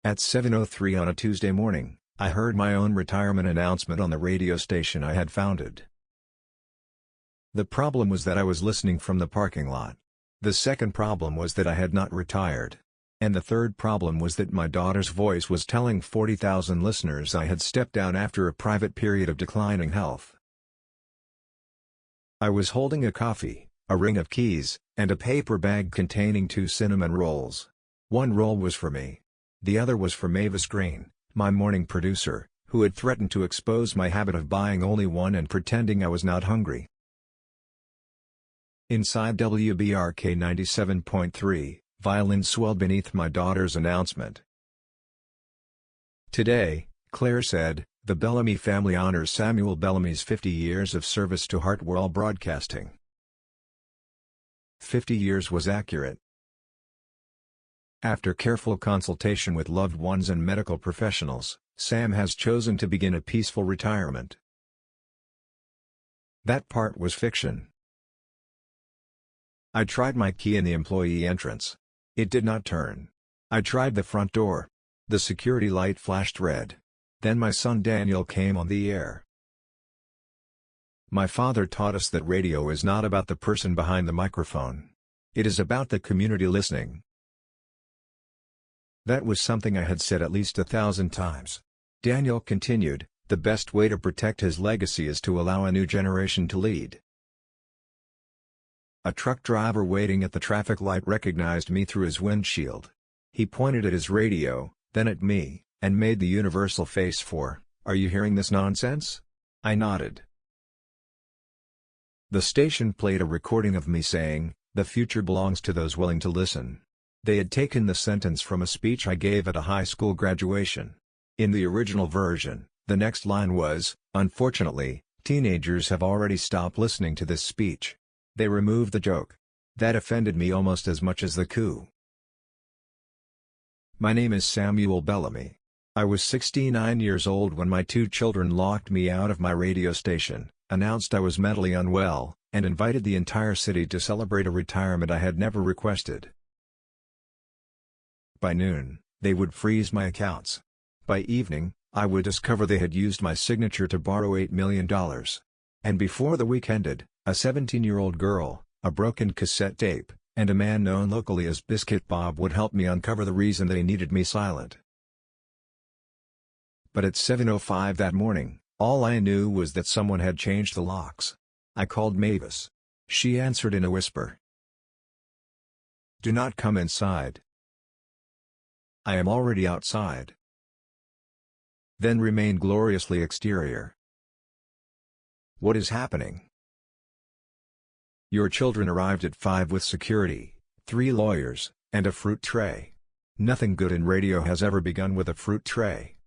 At 7:03 on a Tuesday morning, I heard my own retirement announcement on the radio station I had founded. The problem was that I was listening from the parking lot. The second problem was that I had not retired. And the third problem was that my daughter's voice was telling 40,000 listeners I had stepped down after a private period of declining health. I was holding a coffee, a ring of keys, and a paper bag containing 2 cinnamon rolls. One roll was for me. The other was for Mavis Green, my morning producer, who had threatened to expose my habit of buying only one and pretending I was not hungry. Inside WBRK 97.3, violins swelled beneath my daughter's announcement. Today, Claire said, the Bellamy family honors Samuel Bellamy's 50 years of service to Hartwell Broadcasting. 50 years was accurate. After careful consultation with loved ones and medical professionals, Sam has chosen to begin a peaceful retirement. That part was fiction. I tried my key in the employee entrance. It did not turn. I tried the front door. The security light flashed red. Then my son Daniel came on the air. My father taught us that radio is not about the person behind the microphone. It is about the community listening. That was something I had said at least 1,000 times. Daniel continued, the best way to protect his legacy is to allow a new generation to lead. A truck driver waiting at the traffic light recognized me through his windshield. He pointed at his radio, then at me, and made the universal face for, "Are you hearing this nonsense?" I nodded. The station played a recording of me saying, "The future belongs to those willing to listen." They had taken the sentence from a speech I gave at a high school graduation. In the original version, the next line was, "Unfortunately, teenagers have already stopped listening to this speech." They removed the joke. That offended me almost as much as the coup. My name is Samuel Bellamy. I was 69 years old when my 2 children locked me out of my radio station, announced I was mentally unwell, and invited the entire city to celebrate a retirement I had never requested. By noon, they would freeze my accounts. By evening, I would discover they had used my signature to borrow $8 million. And before the week ended, a 17-year-old girl, a broken cassette tape, and a man known locally as Biscuit Bob would help me uncover the reason they needed me silent. But at 7:05 that morning, all I knew was that someone had changed the locks. I called Mavis. She answered in a whisper. "Do not come inside." "I am already outside." Then remained gloriously exterior. "What is happening?" "Your children arrived at 5 with security, 3 lawyers, and a fruit tray. Nothing good in radio has ever begun with a fruit tray."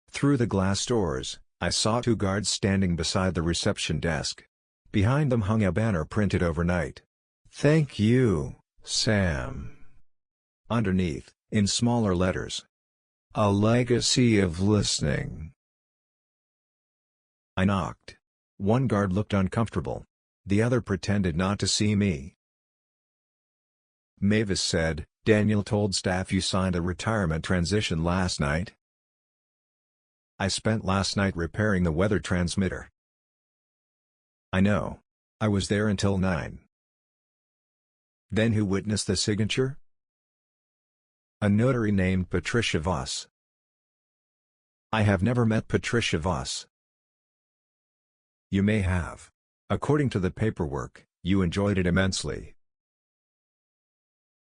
Through the glass doors, I saw 2 guards standing beside the reception desk. Behind them hung a banner printed overnight. "Thank you, Sam." Underneath, in smaller letters, "A legacy of listening." I knocked. One guard looked uncomfortable. The other pretended not to see me. Mavis said, "Daniel told staff you signed a retirement transition last night." "I spent last night repairing the weather transmitter." "I know. I was there until 9. "Then who witnessed the signature?" "A notary named Patricia Voss." "I have never met Patricia Voss." "You may have. According to the paperwork, you enjoyed it immensely."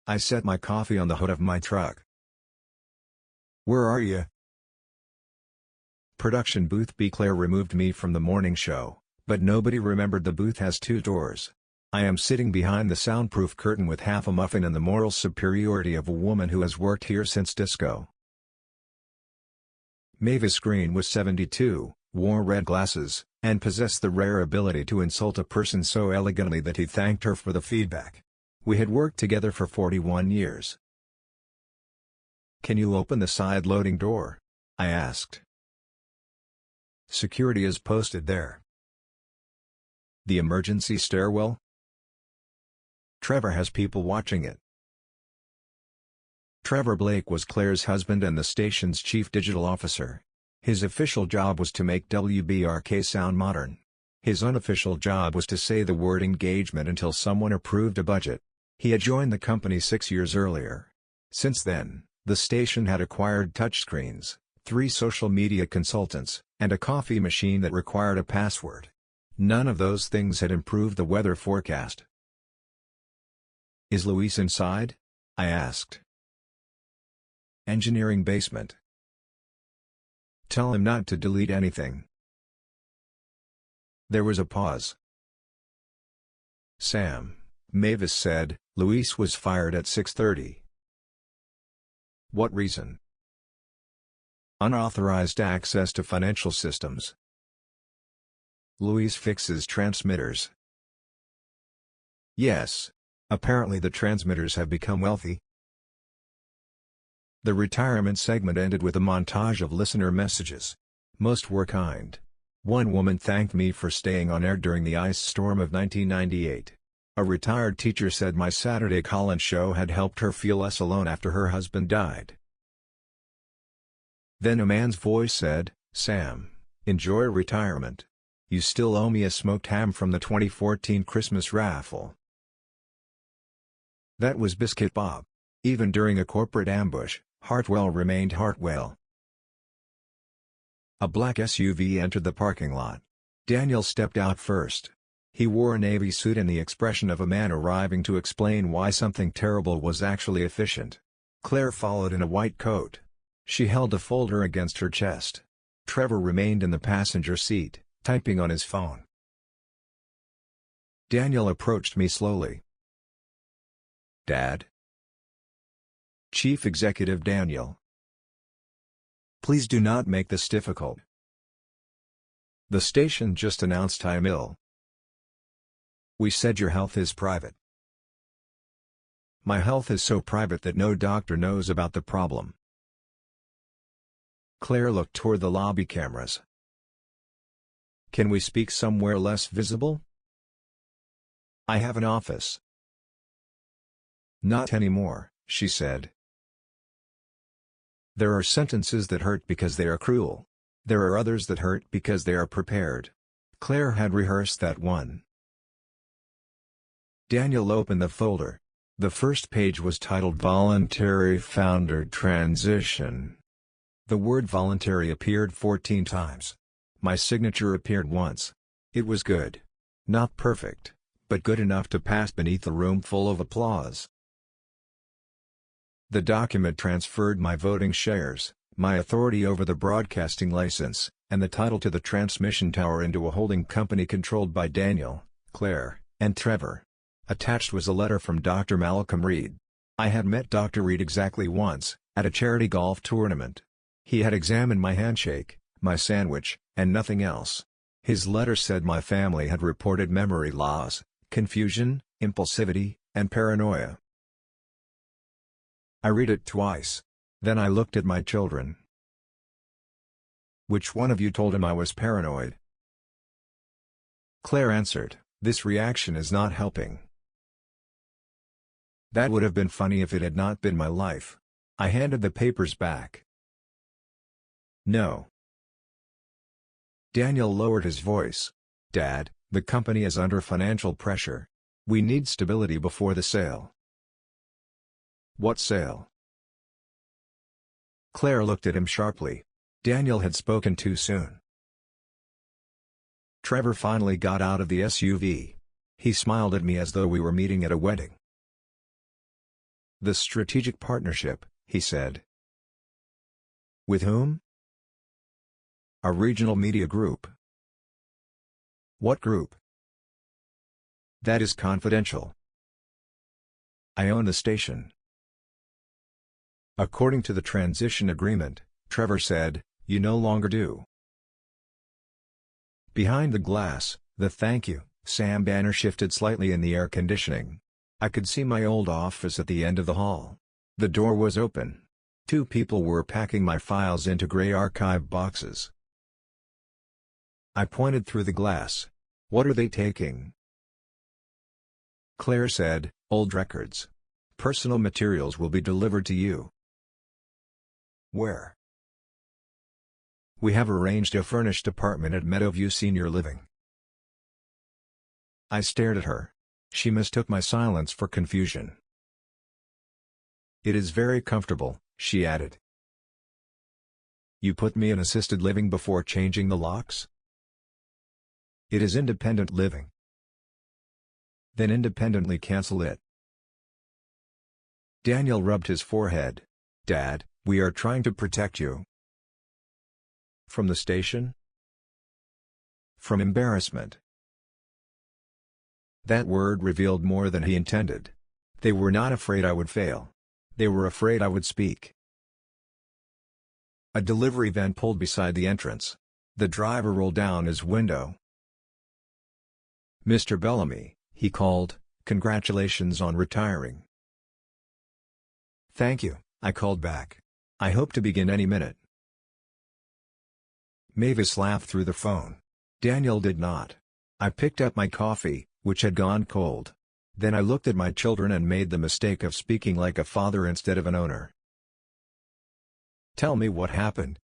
I set my coffee on the hood of my truck. "Where are you?" "Production booth B." Claire removed me from the morning show, but nobody remembered the booth has 2 doors. I am sitting behind the soundproof curtain with half a muffin and the moral superiority of a woman who has worked here since disco. Mavis Green was 72, wore red glasses, and possessed the rare ability to insult a person so elegantly that he thanked her for the feedback. We had worked together for 41 years. "Can you open the side loading door?" I asked. "Security is posted there." "The emergency stairwell?" "Trevor has people watching it." Trevor Blake was Claire's husband and the station's chief digital officer. His official job was to make WBRK sound modern. His unofficial job was to say the word engagement until someone approved a budget. He had joined the company 6 years earlier. Since then, the station had acquired touchscreens, 3 social media consultants, and a coffee machine that required a password. None of those things had improved the weather forecast. "Is Luis inside?" I asked. "Engineering basement. Tell him not to delete anything." There was a pause. "Sam," Mavis said, "Luis was fired at 6:30. What reason?" "Unauthorized access to financial systems." "Luis fixes transmitters." "Yes. Apparently the transmitters have become wealthy." The retirement segment ended with a montage of listener messages. Most were kind. One woman thanked me for staying on air during the ice storm of 1998. A retired teacher said my Saturday call-in show had helped her feel less alone after her husband died. Then a man's voice said, "Sam, enjoy retirement. You still owe me a smoked ham from the 2014 Christmas raffle." That was Biscuit Bob. Even during a corporate ambush, Hartwell remained Hartwell. A black SUV entered the parking lot. Daniel stepped out first. He wore a navy suit and the expression of a man arriving to explain why something terrible was actually efficient. Claire followed in a white coat. She held a folder against her chest. Trevor remained in the passenger seat, typing on his phone. Daniel approached me slowly. "Dad?" "Chief Executive Daniel. Please do not make this difficult. The station just announced I'm ill. We said your health is private." "My health is so private that no doctor knows about the problem." Claire looked toward the lobby cameras. "Can we speak somewhere less visible?" "I have an office." "Not anymore," she said. There are sentences that hurt because they are cruel. There are others that hurt because they are prepared. Claire had rehearsed that one. Daniel opened the folder. The first page was titled Voluntary Founder Transition. The word voluntary appeared 14 times. My signature appeared once. It was good. Not perfect, but good enough to pass beneath a room full of applause. The document transferred my voting shares, my authority over the broadcasting license, and the title to the transmission tower into a holding company controlled by Daniel, Claire, and Trevor. Attached was a letter from Dr. Malcolm Reed. I had met Dr. Reed exactly once, at a charity golf tournament. He had examined my handshake, my sandwich, and nothing else. His letter said my family had reported memory loss, confusion, impulsivity, and paranoia. I read it twice. Then I looked at my children. "Which one of you told him I was paranoid?" Claire answered, "This reaction is not helping." That would have been funny if it had not been my life. I handed the papers back. "No." Daniel lowered his voice. "Dad, the company is under financial pressure. We need stability before the sale." "What sale?" Claire looked at him sharply. Daniel had spoken too soon. Trevor finally got out of the SUV. He smiled at me as though we were meeting at a wedding. "The strategic partnership," he said. "With whom?" "A regional media group." "What group?" "That is confidential." "I own the station." "According to the transition agreement," Trevor said, "you no longer do." Behind the glass, the "Thank you, Sam" banner shifted slightly in the air conditioning. I could see my old office at the end of the hall. The door was open. 2 people were packing my files into gray archive boxes. I pointed through the glass. "What are they taking?" Claire said, "Old records. Personal materials will be delivered to you." Where? We have arranged a furnished apartment at Meadowview Senior Living. I stared at her. She mistook my silence for confusion. It is very comfortable, she added. You put me in assisted living before changing the locks? It is independent living. Then independently cancel it. Daniel rubbed his forehead. Dad, we are trying to protect you. From the station? From embarrassment. That word revealed more than he intended. They were not afraid I would fail. They were afraid I would speak. A delivery van pulled beside the entrance. The driver rolled down his window. Mr. Bellamy, he called, congratulations on retiring. Thank you, I called back. I hope to begin any minute. Mavis laughed through the phone. Daniel did not. I picked up my coffee, which had gone cold. Then I looked at my children and made the mistake of speaking like a father instead of an owner. Tell me what happened.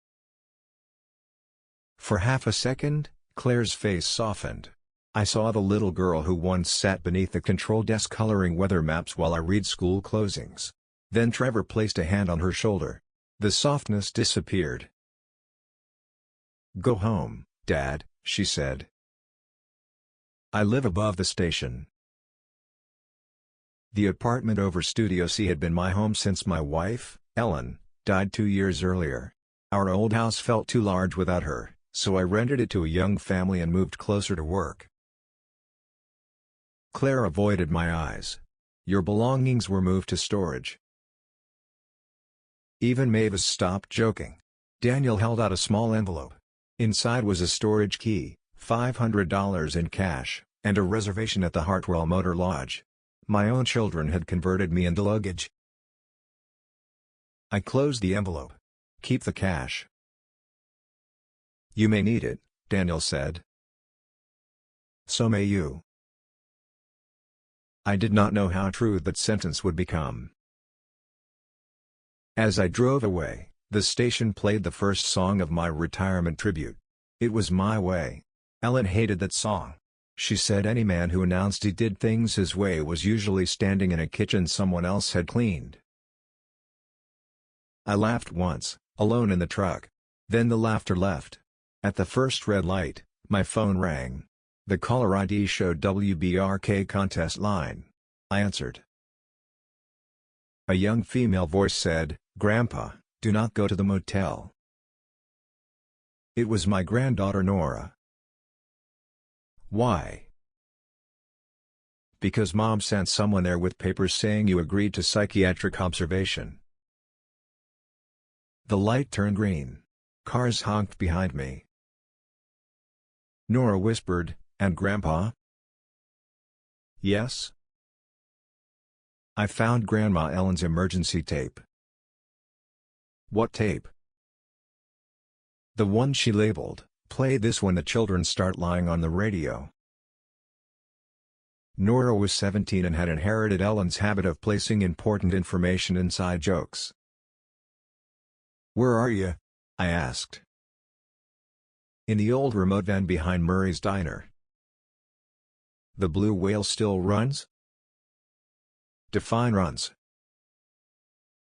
For half a second, Claire's face softened. I saw the little girl who once sat beneath the control desk coloring weather maps while I read school closings. Then Trevor placed a hand on her shoulder. The softness disappeared. Go home, Dad, she said. I live above the station. The apartment over Studio C had been my home since my wife, Ellen, died 2 years earlier. Our old house felt too large without her, so I rented it to a young family and moved closer to work. Claire avoided my eyes. Your belongings were moved to storage. Even Mavis stopped joking. Daniel held out a small envelope. Inside was a storage key, $500 in cash, and a reservation at the Hartwell Motor Lodge. My own children had converted me into luggage. I closed the envelope. Keep the cash. You may need it, Daniel said. So may you. I did not know how true that sentence would become. As I drove away, the station played the first song of my retirement tribute. It was My Way. Ellen hated that song. She said any man who announced he did things his way was usually standing in a kitchen someone else had cleaned. I laughed once, alone in the truck. Then the laughter left. At the first red light, my phone rang. The caller ID showed WBRK contest line. I answered. A young female voice said, "Grandpa, do not go to the motel." It was my granddaughter Nora. Why? Because Mom sent someone there with papers saying you agreed to psychiatric observation. The light turned green. Cars honked behind me. Nora whispered, "And Grandpa?" "Yes?" I found Grandma Ellen's emergency tape. What tape? The one she labeled, "Play this when the children start lying on the radio." Nora was 17 and had inherited Ellen's habit of placing important information inside jokes. "Where are you?" I asked. "In the old remote van behind Murray's Diner." "The Blue Whale still runs?" Define runs.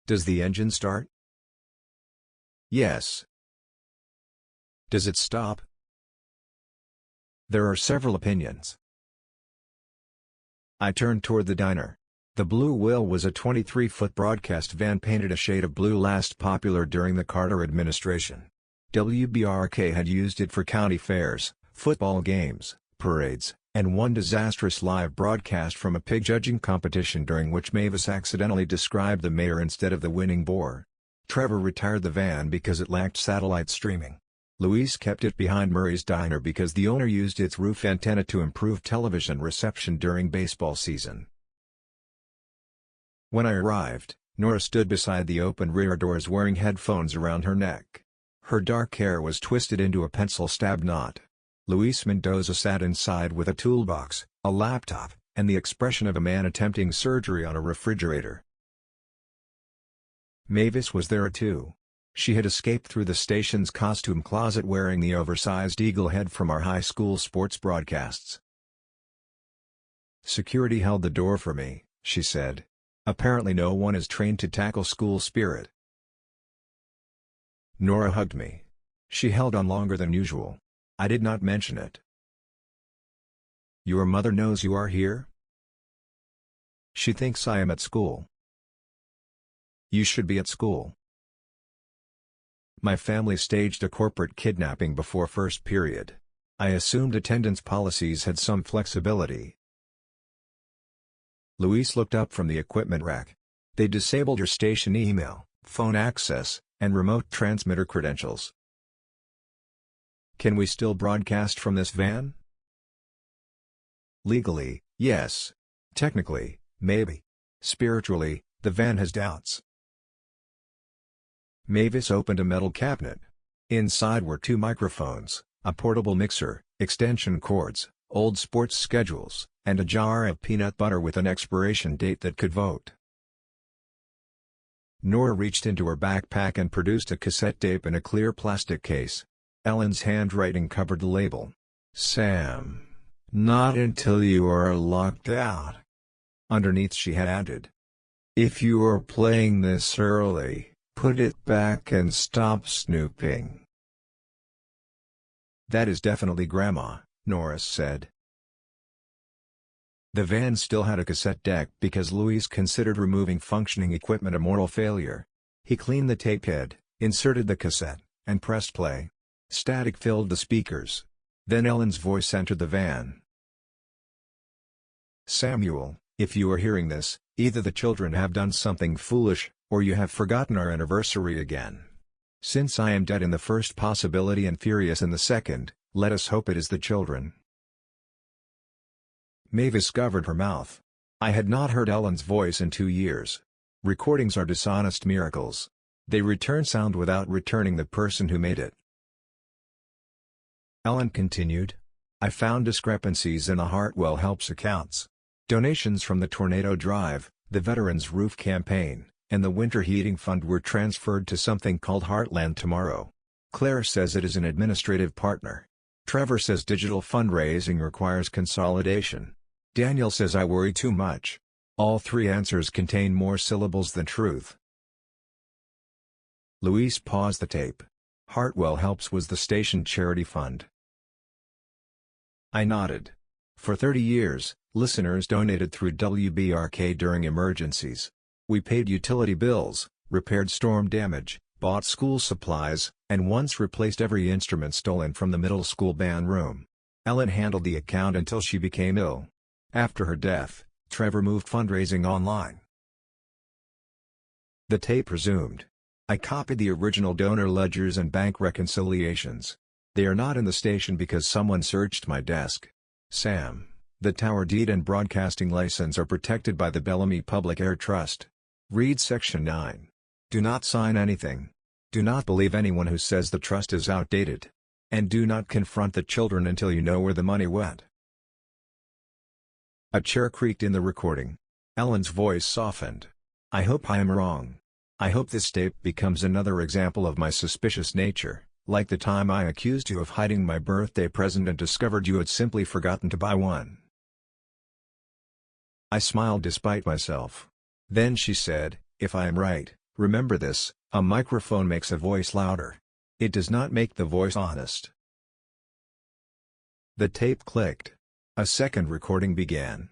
"Does the engine start?" "Yes." "Does it stop?" There are several opinions. I turned toward the diner. The Blue Whale was a 23-foot broadcast van painted a shade of blue, last popular during the Carter administration. WBRK had used it for county fairs, football games, parades, and one disastrous live broadcast from a pig judging competition during which Mavis accidentally described the mayor instead of the winning boar. Trevor retired the van because it lacked satellite streaming. Louise kept it behind Murray's Diner because the owner used its roof antenna to improve television reception during baseball season. When I arrived, Nora stood beside the open rear doors wearing headphones around her neck. Her dark hair was twisted into a pencil-stabbed knot. Luis Mendoza sat inside with a toolbox, a laptop, and the expression of a man attempting surgery on a refrigerator. Mavis was there too. She had escaped through the station's costume closet wearing the oversized eagle head from our high school sports broadcasts. "Security held the door for me," she said. "Apparently no one is trained to tackle school spirit." Nora hugged me. She held on longer than usual. I did not mention it. "Your mother knows you are here?" "She thinks I am at school." "You should be at school." "My family staged a corporate kidnapping before first period. I assumed attendance policies had some flexibility." Luis looked up from the equipment rack. "They disabled your station email, phone access, and remote transmitter credentials." "Can we still broadcast from this van?" "Legally, yes. Technically, maybe. Spiritually, the van has doubts." Mavis opened a metal cabinet. Inside were 2 microphones, a portable mixer, extension cords, old sports schedules, and a jar of peanut butter with an expiration date that could vote. Nora reached into her backpack and produced a cassette tape in a clear plastic case. Ellen's handwriting covered the label. "Sam, not until you are locked out." Underneath she had added, "If you are playing this early, put it back and stop snooping." "That is definitely Grandma," Norris said. The van still had a cassette deck because Luis considered removing functioning equipment a moral failure. He cleaned the tape head, inserted the cassette, and pressed play. Static filled the speakers. Then Ellen's voice entered the van. "Samuel, if you are hearing this, either the children have done something foolish, or you have forgotten our anniversary again. Since I am dead in the first possibility and furious in the second, let us hope it is the children." Mavis covered her mouth. I had not heard Ellen's voice in 2 years. Recordings are dishonest miracles. They return sound without returning the person who made it. Ellen continued. "I found discrepancies in the Hartwell Helps accounts. Donations from the Tornado Drive, the Veterans Roof Campaign, and the Winter Heating Fund were transferred to something called Heartland Tomorrow. Claire says it is an administrative partner. Trevor says digital fundraising requires consolidation. Daniel says I worry too much. All 3 answers contain more syllables than truth." Luis paused the tape. Hartwell Helps was the station charity fund. I nodded. For 30 years, listeners donated through WBRK during emergencies. We paid utility bills, repaired storm damage, bought school supplies, and once replaced every instrument stolen from the middle school band room. Ellen handled the account until she became ill. After her death, Trevor moved fundraising online. The tape resumed. I copied the original donor ledgers and bank reconciliations. They are not in the station because someone searched my desk. Sam, the tower deed and broadcasting license are protected by the Bellamy Public Air Trust. Read Section 9. Do not sign anything. Do not believe anyone who says the trust is outdated. And do not confront the children until you know where the money went. A chair creaked in the recording. Ellen's voice softened. I hope I am wrong. I hope this tape becomes another example of my suspicious nature, like the time I accused you of hiding my birthday present and discovered you had simply forgotten to buy one. I smiled despite myself. Then she said, if I am right, remember this, a microphone makes a voice louder. It does not make the voice honest. The tape clicked. A second recording began.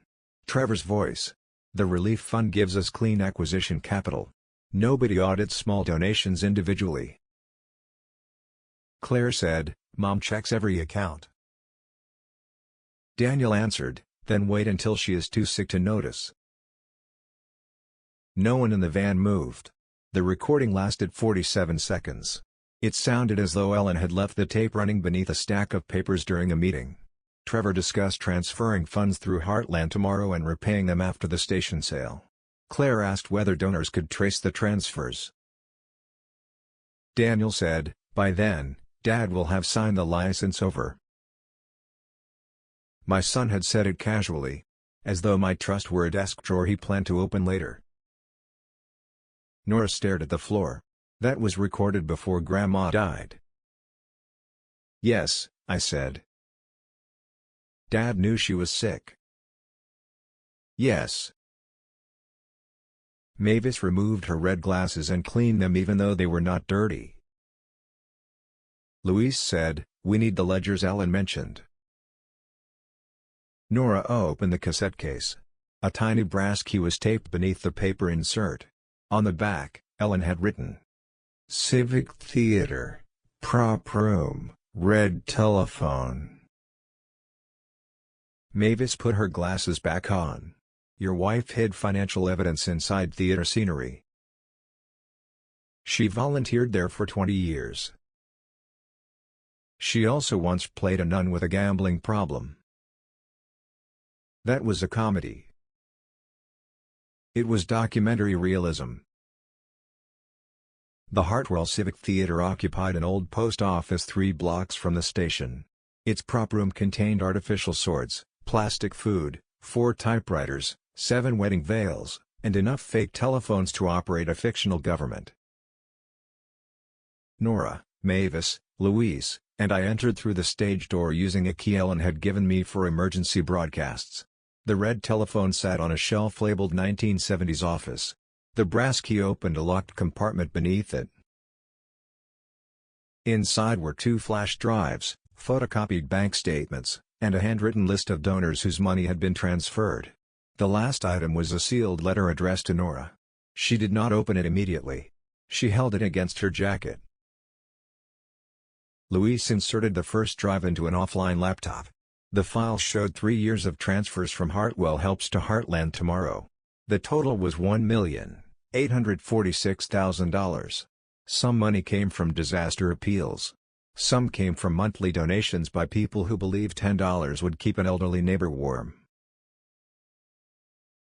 Trevor's voice. The relief fund gives us clean acquisition capital. Nobody audits small donations individually. Claire said, Mom checks every account. Daniel answered, then wait until she is too sick to notice. No one in the van moved. The recording lasted 47 seconds. It sounded as though Ellen had left the tape running beneath a stack of papers during a meeting. Trevor discussed transferring funds through Heartland Tomorrow and repaying them after the station sale. Claire asked whether donors could trace the transfers. Daniel said, by then, Dad will have signed the license over. My son had said it casually, as though my trust were a desk drawer he planned to open later. Nora stared at the floor. That was recorded before Grandma died. Yes, I said. Dad knew she was sick. Yes. Mavis removed her red glasses and cleaned them even though they were not dirty. Louise said, "We need the ledgers Ellen mentioned." Nora opened the cassette case. A tiny brass key was taped beneath the paper insert. On the back, Ellen had written, "Civic Theater, prop room, red telephone." Mavis put her glasses back on. "Your wife hid financial evidence inside theater scenery. She volunteered there for 20 years. She also once played a nun with a gambling problem. That was a comedy. It was documentary realism." The Hartwell Civic Theater occupied an old post office 3 blocks from the station. Its prop room contained artificial swords, plastic food, 4 typewriters, 7 wedding veils, and enough fake telephones to operate a fictional government. Nora, Mavis, Louise, and I entered through the stage door using a key Ellen had given me for emergency broadcasts. The red telephone sat on a shelf labeled 1970s office. The brass key opened a locked compartment beneath it. Inside were 2 flash drives, photocopied bank statements, and a handwritten list of donors whose money had been transferred. The last item was a sealed letter addressed to Nora. She did not open it immediately. She held it against her jacket. Louise inserted the first drive into an offline laptop. The file showed 3 years of transfers from Hartwell Helps to Heartland Tomorrow. The total was $1,846,000. Some money came from disaster appeals. Some came from monthly donations by people who believed $10 would keep an elderly neighbor warm.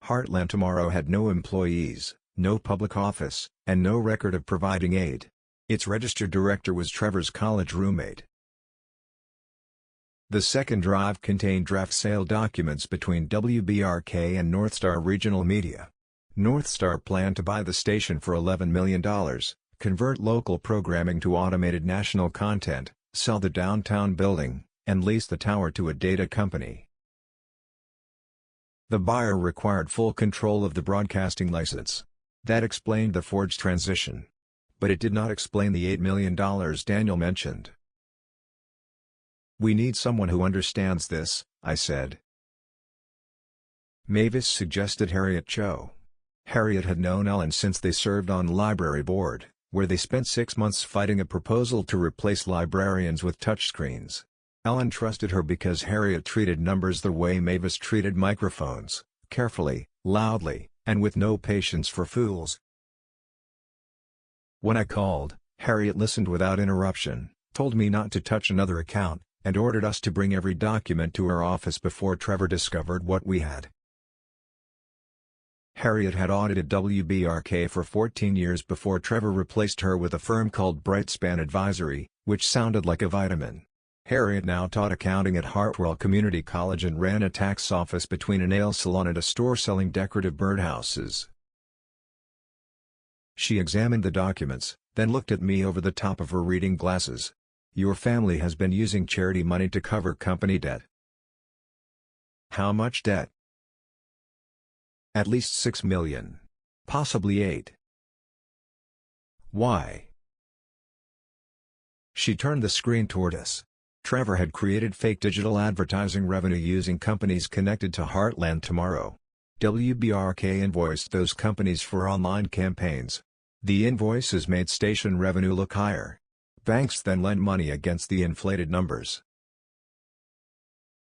Heartland Tomorrow had no employees, no public office, and no record of providing aid. Its registered director was Trevor's college roommate. The second drive contained draft sale documents between WBRK and Northstar Regional Media. Northstar planned to buy the station for $11 million, convert local programming to automated national content, sell the downtown building, and lease the tower to a data company. The buyer required full control of the broadcasting license. That explained the forged transition. But it did not explain the $8 million Daniel mentioned. "We need someone who understands this," I said. Mavis suggested Harriet Cho. Harriet had known Ellen since they served on library board, where they spent 6 months fighting a proposal to replace librarians with touchscreens. Ellen trusted her because Harriet treated numbers the way Mavis treated microphones, carefully, loudly, and with no patience for fools. When I called, Harriet listened without interruption, told me not to touch another account, and ordered us to bring every document to her office before Trevor discovered what we had. Harriet had audited WBRK for 14 years before Trevor replaced her with a firm called Brightspan Advisory, which sounded like a vitamin. Harriet now taught accounting at Hartwell Community College and ran a tax office between a nail salon and a store selling decorative birdhouses. She examined the documents, then looked at me over the top of her reading glasses. "Your family has been using charity money to cover company debt." "How much debt?" "At least $6 million. Possibly $8. "Why?" She turned the screen toward us. Trevor had created fake digital advertising revenue using companies connected to Heartland Tomorrow. WBRK invoiced those companies for online campaigns. The invoices made station revenue look higher. Banks then lent money against the inflated numbers.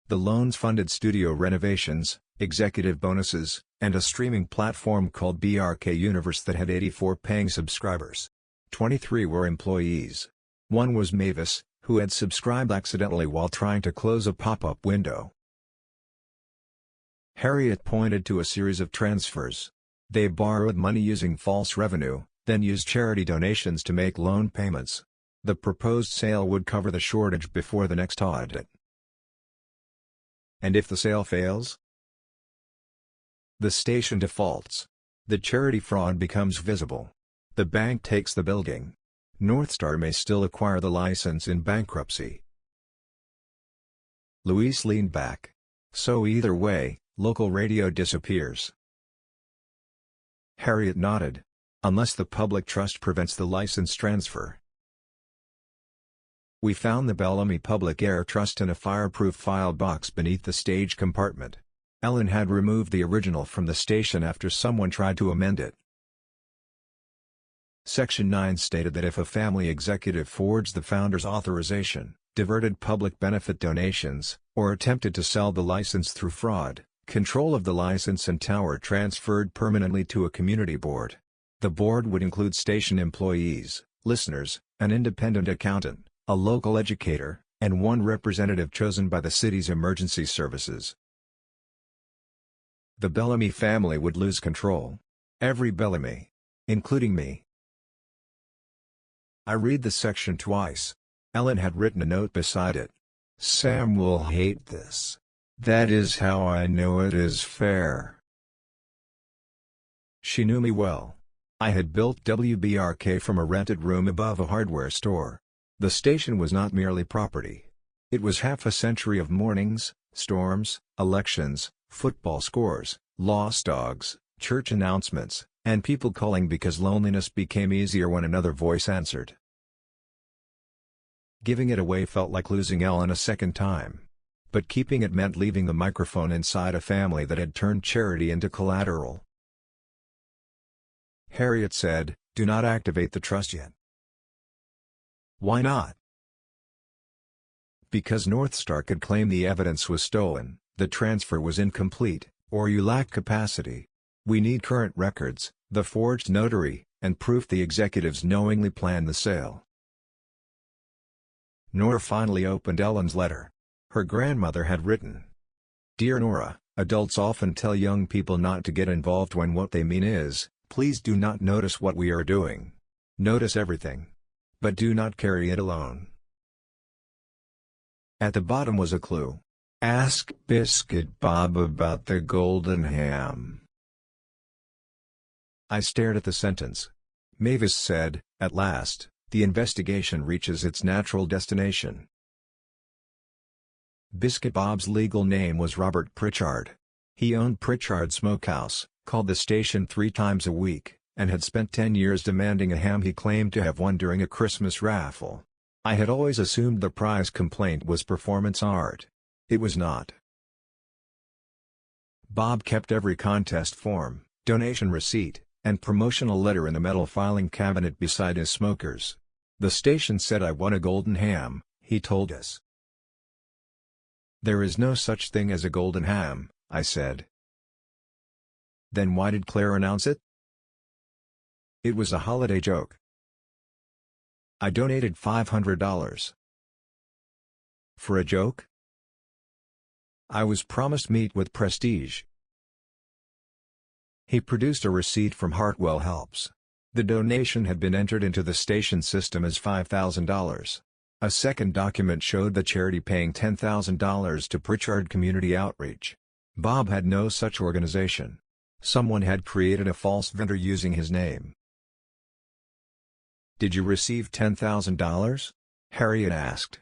The loans funded studio renovations, executive bonuses, and a streaming platform called BRK Universe that had 84 paying subscribers. 23 were employees. One was Mavis, who had subscribed accidentally while trying to close a pop-up window. Harriet pointed to a series of transfers. They borrowed money using false revenue, then used charity donations to make loan payments. The proposed sale would cover the shortage before the next audit. And if the sale fails? The station defaults. The charity fraud becomes visible. The bank takes the building. Northstar may still acquire the license in bankruptcy. Luis leaned back. So either way, local radio disappears. Harriet nodded. Unless the public trust prevents the license transfer. We found the Bellamy Public Air Trust in a fireproof file box beneath the stage compartment. Ellen had removed the original from the station after someone tried to amend it. Section 9 stated that if a family executive forged the founder's authorization, diverted public benefit donations, or attempted to sell the license through fraud, control of the license and tower transferred permanently to a community board. The board would include station employees, listeners, an independent accountant, a local educator, and one representative chosen by the city's emergency services. The Bellamy family would lose control. Every Bellamy. Including me. I read the section twice. Ellen had written a note beside it. Sam will hate this. That is how I know it is fair. She knew me well. I had built WBRK from a rented room above a hardware store. The station was not merely property. It was half a century of mornings, storms, elections, football scores, lost dogs, church announcements, and people calling because loneliness became easier when another voice answered. Giving it away felt like losing Ellen a second time. But keeping it meant leaving the microphone inside a family that had turned charity into collateral. Harriet said, "Do not activate the trust yet." Why not? Because Northstar could claim the evidence was stolen, the transfer was incomplete, or you lack capacity. We need current records, the forged notary, and proof the executives knowingly planned the sale. Nora finally opened Ellen's letter. Her grandmother had written, "Dear Nora, adults often tell young people not to get involved when what they mean is, please do not notice what we are doing. Notice everything. But do not carry it alone." At the bottom was a clue. Ask Biscuit Bob about the golden ham. I stared at the sentence. Mavis said, "At last, the investigation reaches its natural destination." Biscuit Bob's legal name was Robert Pritchard. He owned Pritchard Smokehouse, called the station 3 times a week, and had spent 10 years demanding a ham he claimed to have won during a Christmas raffle. I had always assumed the prize complaint was performance art. It was not. Bob kept every contest form, donation receipt, and promotional letter in the metal filing cabinet beside his smokers. "The station said I won a golden ham," he told us. "There is no such thing as a golden ham," I said. "Then why did Claire announce it?" "It was a holiday joke." I donated $500. For a joke? I was promised meat with prestige. He produced a receipt from Hartwell Helps. The donation had been entered into the station system as $5,000. A second document showed the charity paying $10,000 to Pritchard Community Outreach. Bob had no such organization. Someone had created a false vendor using his name. "Did you receive $10,000? Harriet asked.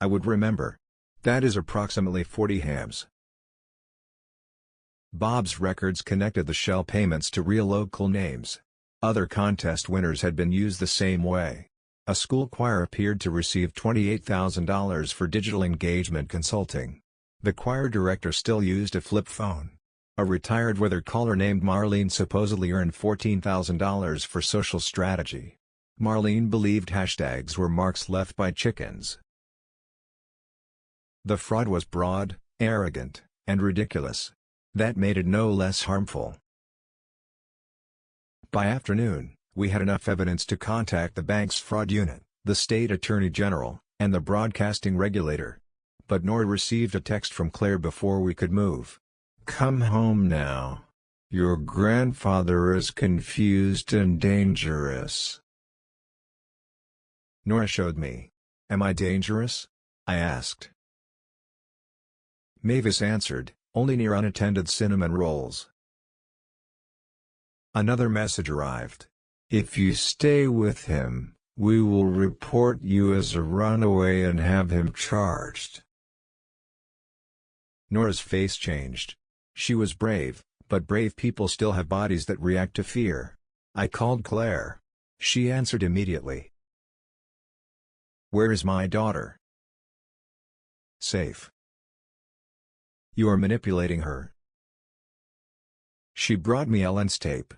I would remember. That is approximately 40 hams. Bob's records connected the shell payments to real local names. Other contest winners had been used the same way. A school choir appeared to receive $28,000 for digital engagement consulting. The choir director still used a flip phone. A retired weather caller named Marlene supposedly earned $14,000 for social strategy. Marlene believed hashtags were marks left by chickens. The fraud was broad, arrogant, and ridiculous. That made it no less harmful. By afternoon, we had enough evidence to contact the bank's fraud unit, the state attorney general, and the broadcasting regulator. But Nora received a text from Claire before we could move. "Come home now. Your grandfather is confused and dangerous." Nora showed me. "Am I dangerous?" I asked. Mavis answered, "Only near unattended cinnamon rolls." Another message arrived. If you stay with him, we will report you as a runaway and have him charged. Nora's face changed. She was brave, but brave people still have bodies that react to fear. I called Claire. She answered immediately. Where is my daughter? Safe. You are manipulating her. She brought me Ellen's tape.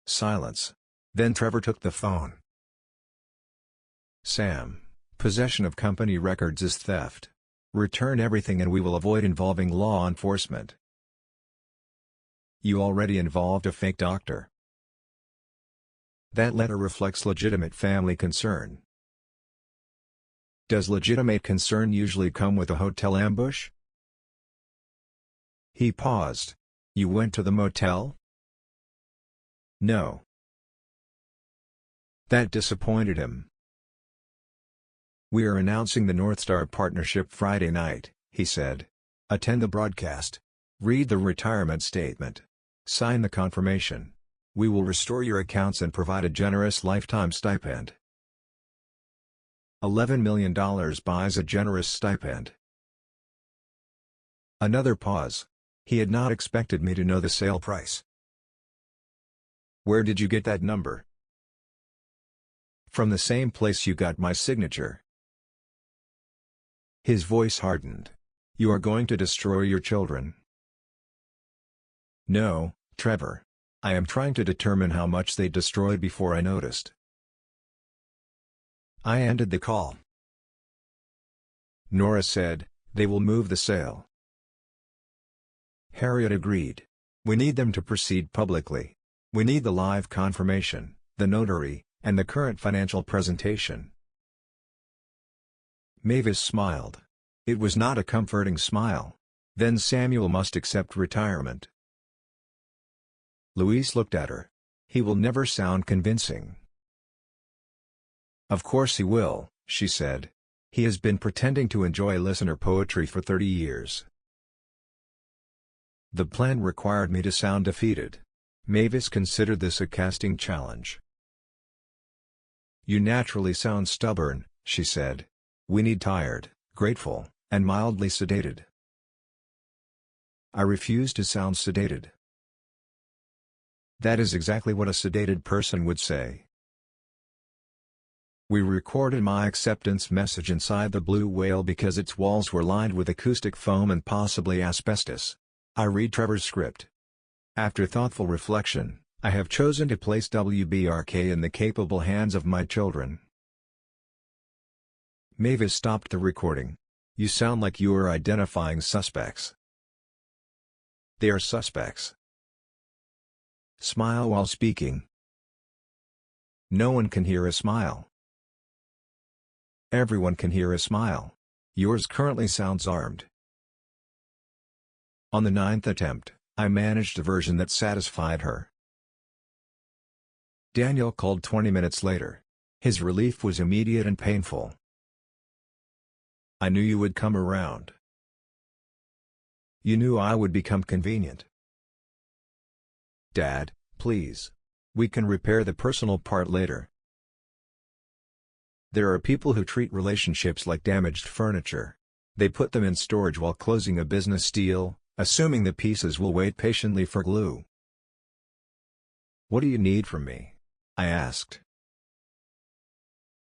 Silence. Then Trevor took the phone. Sam, possession of company records is theft. Return everything and we will avoid involving law enforcement. You already involved a fake doctor. That letter reflects legitimate family concern. Does legitimate concern usually come with a hotel ambush? He paused. You went to the motel? No. That disappointed him. We are announcing the North Star partnership Friday night, he said. Attend the broadcast. Read the retirement statement. Sign the confirmation. We will restore your accounts and provide a generous lifetime stipend. $11 million buys a generous stipend. Another pause. He had not expected me to know the sale price. Where did you get that number? From the same place you got my signature. His voice hardened. You are going to destroy your children. No, Trevor. I am trying to determine how much they destroyed before I noticed. I ended the call. Nora said, they will move the sale. Harriet agreed. We need them to proceed publicly. We need the live confirmation, the notary, and the current financial presentation. Mavis smiled. It was not a comforting smile. Then Samuel must accept retirement. Louise looked at her. He will never sound convincing. Of course he will, she said. He has been pretending to enjoy listener poetry for 30 years. The plan required me to sound defeated. Mavis considered this a casting challenge. You naturally sound stubborn, she said. We need tired, grateful, and mildly sedated. I refuse to sound sedated. That is exactly what a sedated person would say. We recorded my acceptance message inside the Blue Whale because its walls were lined with acoustic foam and possibly asbestos. I read Trevor's script. After thoughtful reflection, I have chosen to place WBRK in the capable hands of my children. Mavis stopped the recording. You sound like you are identifying suspects. They are suspects. Smile while speaking. No one can hear a smile. Everyone can hear a smile. Yours currently sounds armed. On the 9th attempt, I managed a version that satisfied her. Daniel called 20 minutes later. His relief was immediate and painful. I knew you would come around. You knew I would become convenient. Dad, please. We can repair the personal part later. There are people who treat relationships like damaged furniture. They put them in storage while closing a business deal, assuming the pieces will wait patiently for glue. What do you need from me? I asked.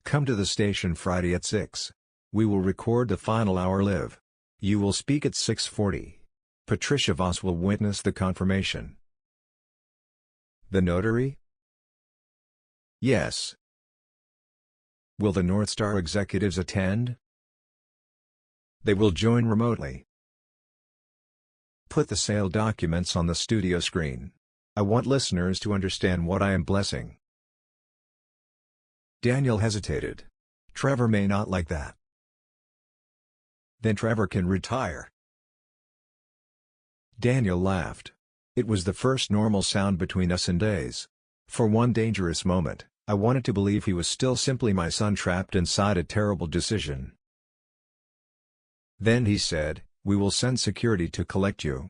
Come to the station Friday at 6. We will record the final hour live. You will speak at 6:40. Patricia Voss will witness the confirmation. The notary? Yes. Will the North Star executives attend? They will join remotely. Put the sale documents on the studio screen. I want listeners to understand what I am blessing. Daniel hesitated. Trevor may not like that. Then Trevor can retire. Daniel laughed. It was the first normal sound between us in days. For one dangerous moment, I wanted to believe he was still simply my son trapped inside a terrible decision. Then he said, we will send security to collect you.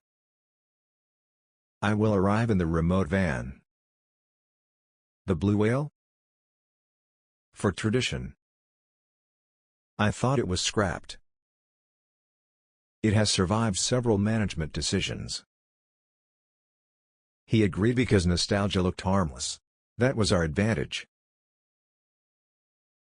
I will arrive in the remote van. The blue whale? For tradition. I thought it was scrapped. It has survived several management decisions. He agreed because nostalgia looked harmless. That was our advantage.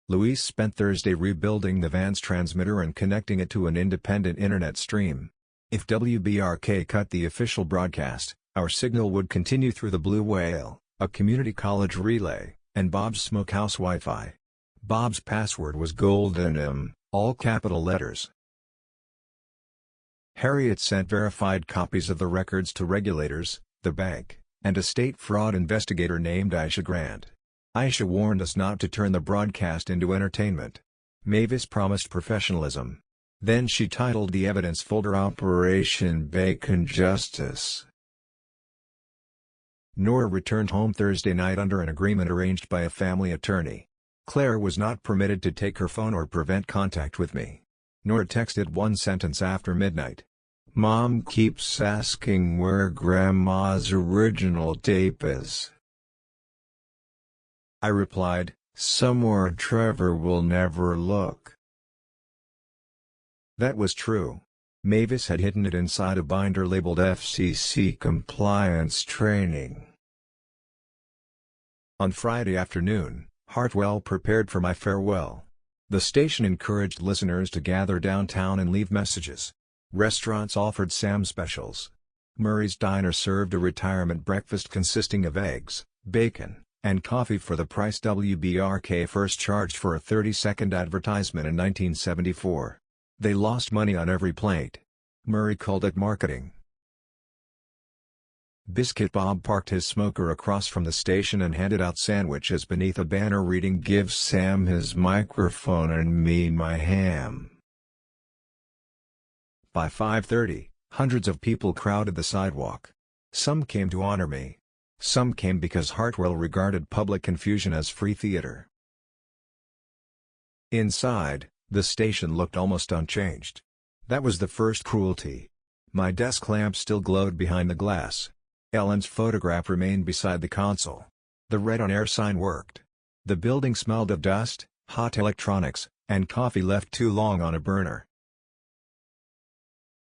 Luis spent Thursday rebuilding the van's transmitter and connecting it to an independent internet stream. If WBRK cut the official broadcast, our signal would continue through the Blue Whale, a community college relay, and Bob's Smokehouse Wi-Fi. Bob's password was Golden all capital letters. Harriet sent verified copies of the records to regulators, the bank, and a state fraud investigator named Aisha Grant. Aisha warned us not to turn the broadcast into entertainment. Mavis promised professionalism. Then she titled the evidence folder Operation Bacon Justice. Nora returned home Thursday night under an agreement arranged by a family attorney. Claire was not permitted to take her phone or prevent contact with me. Nora texted one sentence after midnight. "Mom keeps asking where Grandma's original tape is." I replied, "Somewhere Trevor will never look." That was true. Mavis had hidden it inside a binder labeled FCC Compliance Training. On Friday afternoon, Hartwell prepared for my farewell. The station encouraged listeners to gather downtown and leave messages. Restaurants offered Sam specials. Murray's Diner served a retirement breakfast consisting of eggs, bacon, and coffee for the price WBRK first charged for a 30-second advertisement in 1974. They lost money on every plate. Murray called it marketing. Biscuit Bob parked his smoker across from the station and handed out sandwiches beneath a banner reading "Give Sam his microphone and me my ham." By 5:30, hundreds of people crowded the sidewalk. Some came to honor me. Some came because Hartwell regarded public confusion as free theater. Inside, the station looked almost unchanged. That was the first cruelty. My desk lamp still glowed behind the glass. Ellen's photograph remained beside the console. The red on-air sign worked. The building smelled of dust, hot electronics, and coffee left too long on a burner.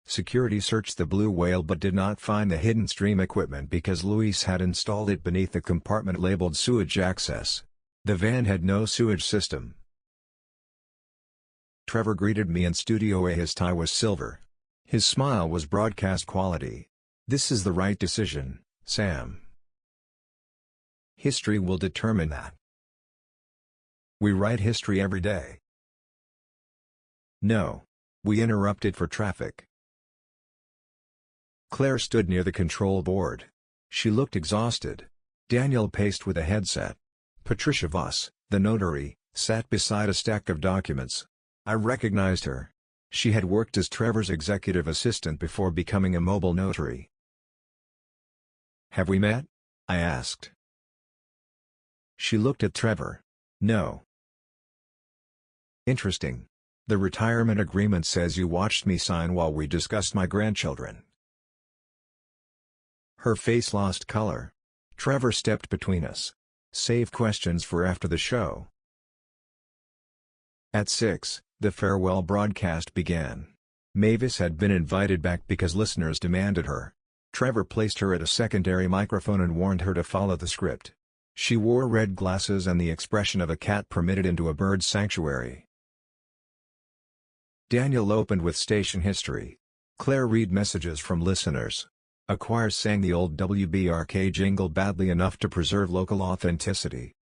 Security searched the Blue Whale but did not find the hidden stream equipment because Luis had installed it beneath the compartment labeled sewage access. The van had no sewage system. Trevor greeted me in Studio A. His tie was silver. His smile was broadcast quality. "This is the right decision, Sam. History will determine that. We write history every day." "No. We interrupted for traffic." Claire stood near the control board. She looked exhausted. Daniel paced with a headset. Patricia Voss, the notary, sat beside a stack of documents. I recognized her. She had worked as Trevor's executive assistant before becoming a mobile notary. "Have we met?" I asked. She looked at Trevor. "No." "Interesting. The retirement agreement says you watched me sign while we discussed my grandchildren." Her face lost color. Trevor stepped between us. "Save questions for after the show." At 6, the farewell broadcast began. Mavis had been invited back because listeners demanded her. Trevor placed her at a secondary microphone and warned her to follow the script. She wore red glasses and the expression of a cat permitted into a bird sanctuary. Daniel opened with station history. Claire read messages from listeners. A choir sang the old WBRK jingle badly enough to preserve local authenticity.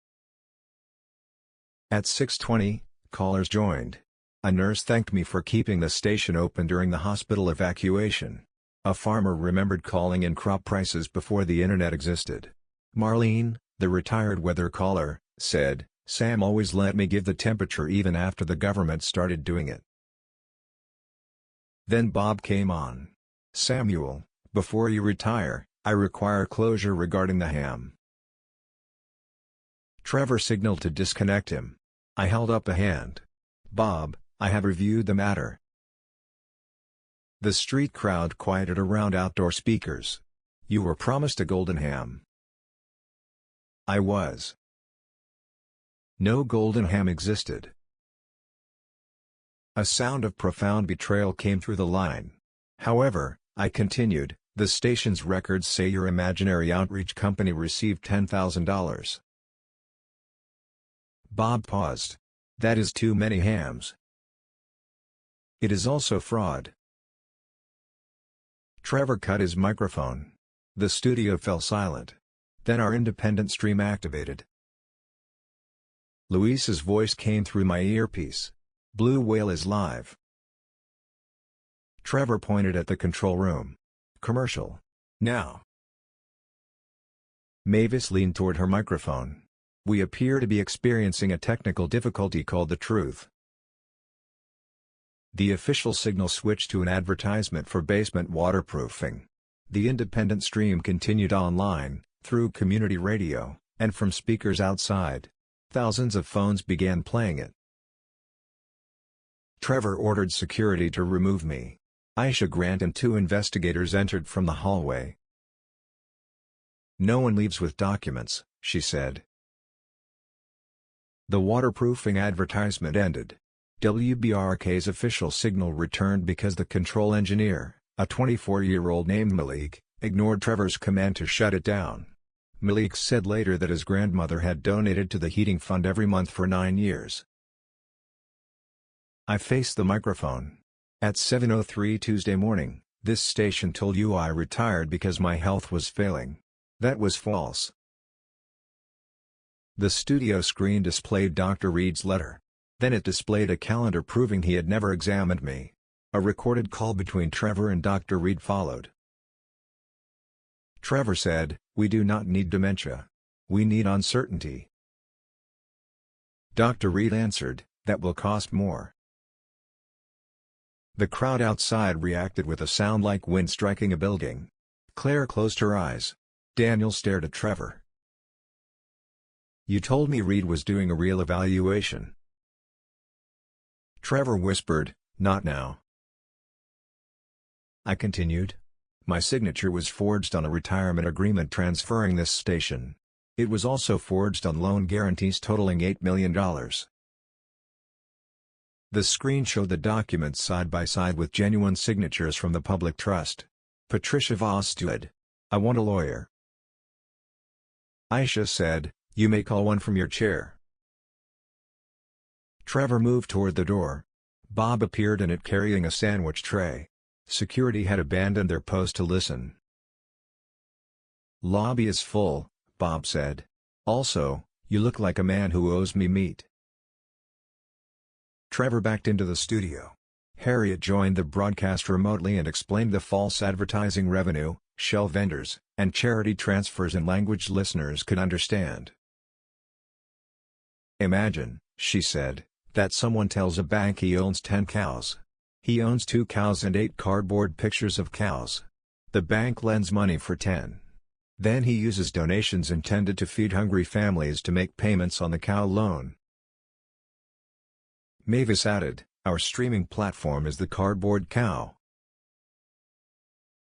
At 6:20, callers joined. A nurse thanked me for keeping the station open during the hospital evacuation. A farmer remembered calling in crop prices before the internet existed. Marlene, the retired weather caller, said, "Sam always let me give the temperature even after the government started doing it." Then Bob came on. "Samuel, before you retire, I require closure regarding the ham." Trevor signaled to disconnect him. I held up a hand. "Bob, I have reviewed the matter." The street crowd quieted around outdoor speakers. You were promised a golden ham. I was. No golden ham existed. A sound of profound betrayal came through the line. However, I continued, the station's records say your imaginary outreach company received $10,000. Bob paused. That is too many hams. It is also fraud. Trevor cut his microphone. The studio fell silent. Then our independent stream activated. Luis's voice came through my earpiece. Blue Whale is live. Trevor pointed at the control room. Commercial. Now. Mavis leaned toward her microphone. We appear to be experiencing a technical difficulty called the truth. The official signal switched to an advertisement for basement waterproofing. The independent stream continued online, through community radio, and from speakers outside. Thousands of phones began playing it. Trevor ordered security to remove me. Aisha Grant and 2 investigators entered from the hallway. No one leaves with documents, she said. The waterproofing advertisement ended. WBRK's official signal returned because the control engineer, a 24-year-old named Malik, ignored Trevor's command to shut it down. Malik said later that his grandmother had donated to the heating fund every month for 9 years. I faced the microphone. At 7:03 Tuesday morning, this station told you I retired because my health was failing. That was false. The studio screen displayed Dr. Reed's letter. Then it displayed a calendar proving he had never examined me. A recorded call between Trevor and Dr. Reed followed. Trevor said, "We do not need dementia. We need uncertainty." Dr. Reed answered, "That will cost more." The crowd outside reacted with a sound like wind striking a building. Claire closed her eyes. Daniel stared at Trevor. "You told me Reed was doing a real evaluation." Trevor whispered, "Not now." I continued. My signature was forged on a retirement agreement transferring this station. It was also forged on loan guarantees totaling $8 million. The screen showed the documents side by side with genuine signatures from the public trust. Patricia Voss stood. "I want a lawyer." Aisha said, "You may call one from your chair." Trevor moved toward the door. Bob appeared in it carrying a sandwich tray. Security had abandoned their post to listen. "Lobby is full," Bob said. "Also, you look like a man who owes me meat." Trevor backed into the studio. Harriet joined the broadcast remotely and explained the false advertising revenue, shell vendors, and charity transfers in language listeners could understand. "Imagine," she said, "that someone tells a bank he owns 10 cows. He owns 2 cows and 8 cardboard pictures of cows. The bank lends money for 10. Then he uses donations intended to feed hungry families to make payments on the cow loan." Mavis added, "Our streaming platform is the cardboard cow."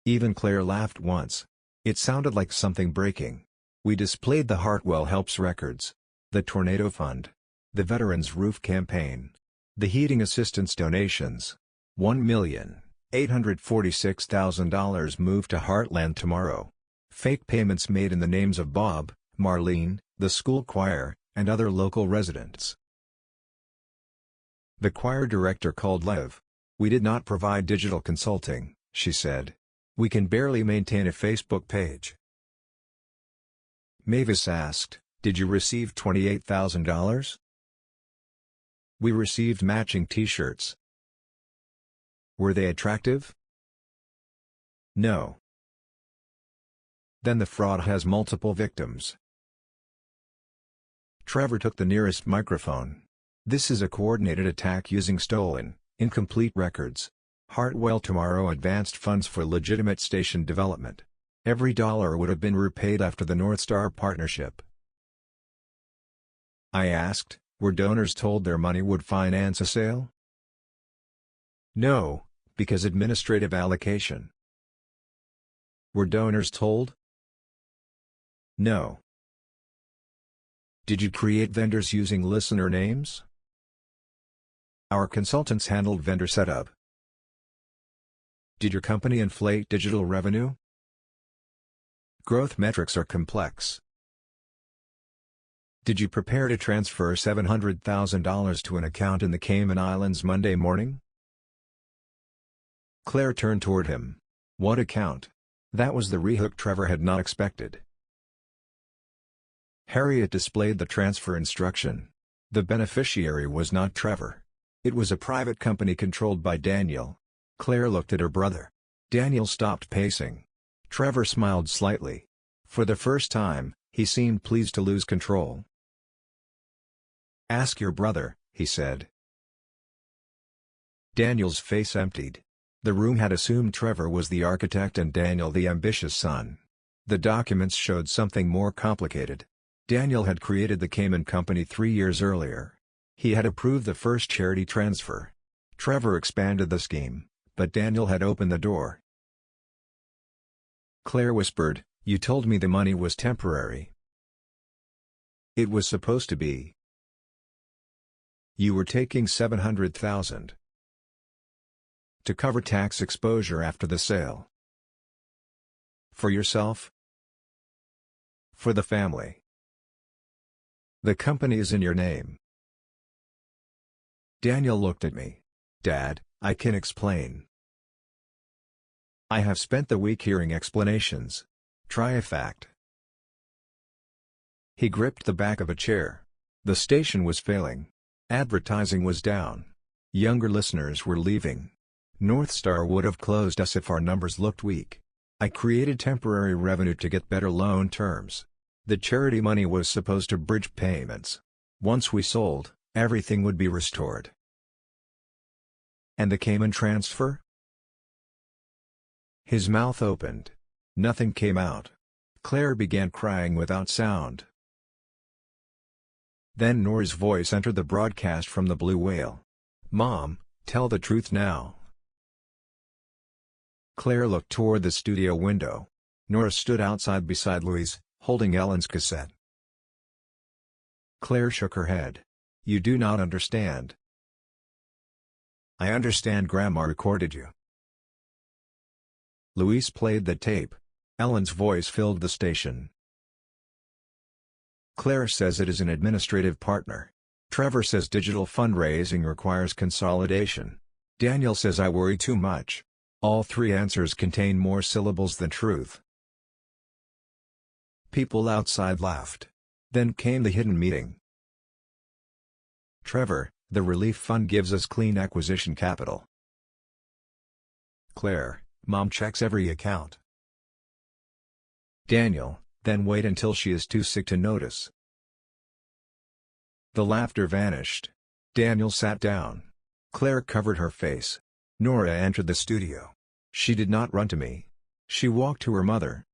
Even Claire laughed once. It sounded like something breaking. We displayed the Hartwell Helps records, the Tornado Fund, the Veterans Roof Campaign, the Heating Assistance donations. $1,846,000 moved to Heartland tomorrow. Fake payments made in the names of Bob, Marlene, the school choir, and other local residents. The choir director called Lev. "We did not provide digital consulting," she said. "We can barely maintain a Facebook page." Mavis asked, "Did you receive $28,000? "We received matching t-shirts." "Were they attractive?" "No." "Then the fraud has multiple victims." Trevor took the nearest microphone. "This is a coordinated attack using stolen, incomplete records. Hartwell tomorrow advanced funds for legitimate station development. Every dollar would have been repaid after the North Star partnership." I asked, "Were donors told their money would finance a sale?" "No, because administrative allocation." Were donors told? No. Did you create vendors using listener names? Our consultants handled vendor setup. Did your company inflate digital revenue? Growth metrics are complex. Did you prepare to transfer $700,000 to an account in the Cayman Islands Monday morning? Claire turned toward him. What account? That was the rehook Trevor had not expected. Harriet displayed the transfer instruction. The beneficiary was not Trevor. It was a private company controlled by Daniel. Claire looked at her brother. Daniel stopped pacing. Trevor smiled slightly. For the first time, he seemed pleased to lose control. Ask your brother, he said. Daniel's face emptied. The room had assumed Trevor was the architect and Daniel the ambitious son. The documents showed something more complicated. Daniel had created the Cayman Company 3 years earlier. He had approved the first charity transfer. Trevor expanded the scheme, but Daniel had opened the door. Claire whispered, "You told me the money was temporary." "It was supposed to be." "You were taking $700,000 to cover tax exposure after the sale." "For yourself?" "For the family." "The company is in your name." Daniel looked at me. "Dad, I can explain." "I have spent the week hearing explanations. Try a fact." He gripped the back of a chair. The station was failing. Advertising was down. Younger listeners were leaving. Northstar would have closed us if our numbers looked weak. I created temporary revenue to get better loan terms. The charity money was supposed to bridge payments. Once we sold, everything would be restored. And the Cayman transfer? His mouth opened. Nothing came out. Claire began crying without sound. Then Nora's voice entered the broadcast from the Blue Whale. "Mom, tell the truth now." Claire looked toward the studio window. Nora stood outside beside Louise, holding Ellen's cassette. Claire shook her head. "You do not understand." "I understand Grandma recorded you." Louise played the tape. Ellen's voice filled the station. "Claire says it is an administrative partner. Trevor says digital fundraising requires consolidation. Daniel says I worry too much. All three answers contain more syllables than truth." People outside laughed. Then came the hidden meeting. "Trevor, the relief fund gives us clean acquisition capital." Claire, "Mom checks every account." Daniel, "Then wait until she is too sick to notice." The laughter vanished. Daniel sat down. Claire covered her face. Nora entered the studio. She did not run to me. She walked to her mother.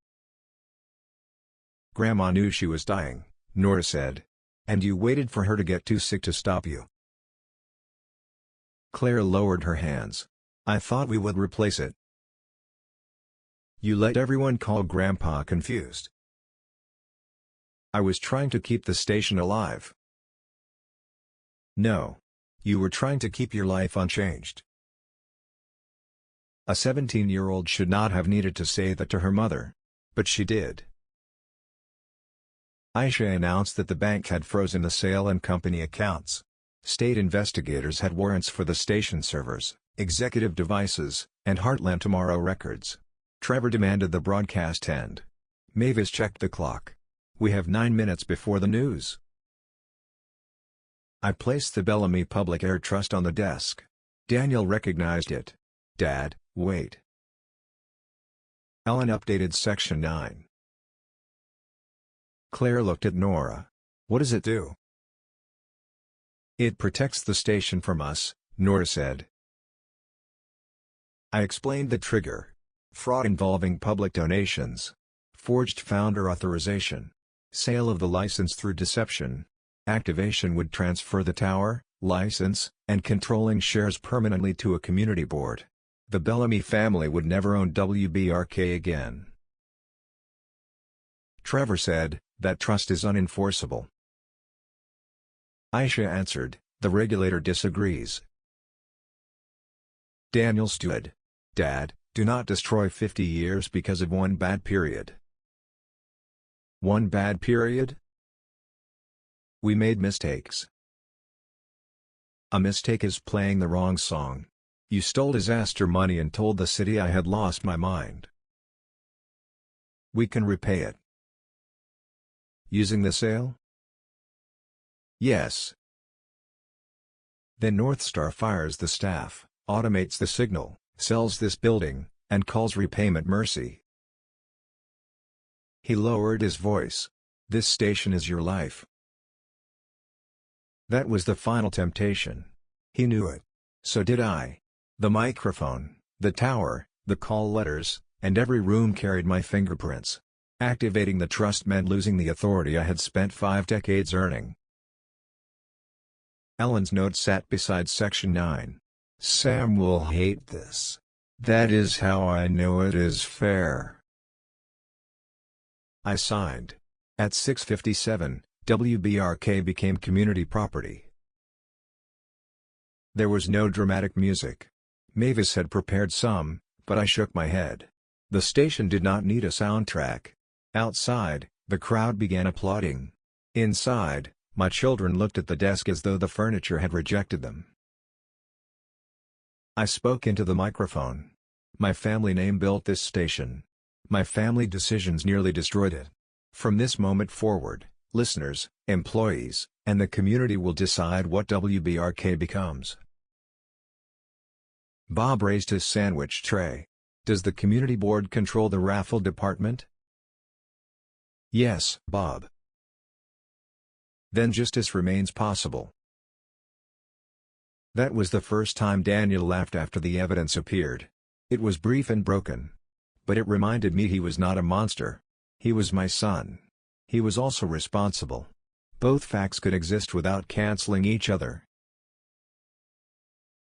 "Grandma knew she was dying," Nora said. "And you waited for her to get too sick to stop you." Claire lowered her hands. "I thought we would replace it." "You let everyone call Grandpa confused." "I was trying to keep the station alive." "No. You were trying to keep your life unchanged." A 17-year-old should not have needed to say that to her mother. But she did. Aisha announced that the bank had frozen the sale and company accounts. State investigators had warrants for the station servers, executive devices, and Heartland Tomorrow records. Trevor demanded the broadcast end. Mavis checked the clock. "We have 9 minutes before the news." I placed the Bellamy Public Air Trust on the desk. Daniel recognized it. "Dad, wait." Ellen updated Section 9. Claire looked at Nora. "What does it do?" "It protects the station from us," Nora said. I explained the trigger. Fraud involving public donations. Forged founder authorization. Sale of the license through deception. Activation would transfer the tower, license, and controlling shares permanently to a community board. The Bellamy family would never own WBRK again. Trevor said, "That trust is unenforceable." Aisha answered, "The regulator disagrees." Daniel stood. "Dad, do not destroy 50 years because of one bad period." "One bad period?" "We made mistakes." "A mistake is playing the wrong song. You stole disaster money and told the city I had lost my mind." "We can repay it." "Using the sale?" "Yes." Then Northstar fires the staff, automates the signal, sells this building, and calls repayment mercy. He lowered his voice. "This station is your life." That was the final temptation. He knew it. So did I. The microphone, the tower, the call letters, and every room carried my fingerprints. Activating the trust meant losing the authority I had spent 5 decades earning. Ellen's note sat beside section 9. "Sam will hate this. That is how I know it is fair." I signed. At 6:57, WBRK became community property. There was no dramatic music. Mavis had prepared some, but I shook my head. The station did not need a soundtrack. Outside, the crowd began applauding. Inside, my children looked at the desk as though the furniture had rejected them. I spoke into the microphone. "My family name built this station. My family decisions nearly destroyed it. From this moment forward, listeners, employees, and the community will decide what WBRK becomes." Bob raised his sandwich tray. "Does the community board control the raffle department?" "Yes, Bob." "Then justice remains possible." That was the first time Daniel laughed after the evidence appeared. It was brief and broken. But it reminded me he was not a monster. He was my son. He was also responsible. Both facts could exist without canceling each other.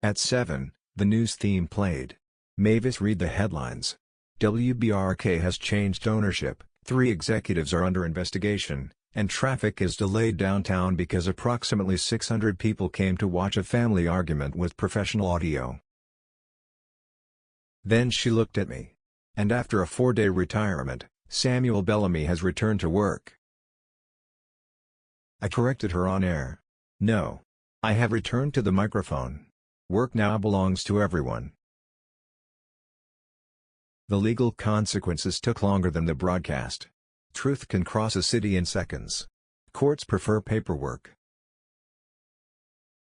At 7, the news theme played. Mavis read the headlines. WBRK has changed ownership, 3 executives are under investigation, and traffic is delayed downtown because approximately 600 people came to watch a family argument with professional audio. Then she looked at me. "And after a 4-day retirement, Samuel Bellamy has returned to work." I corrected her on air. "No. I have returned to the microphone. Work now belongs to everyone." The legal consequences took longer than the broadcast. Truth can cross a city in seconds. Courts prefer paperwork.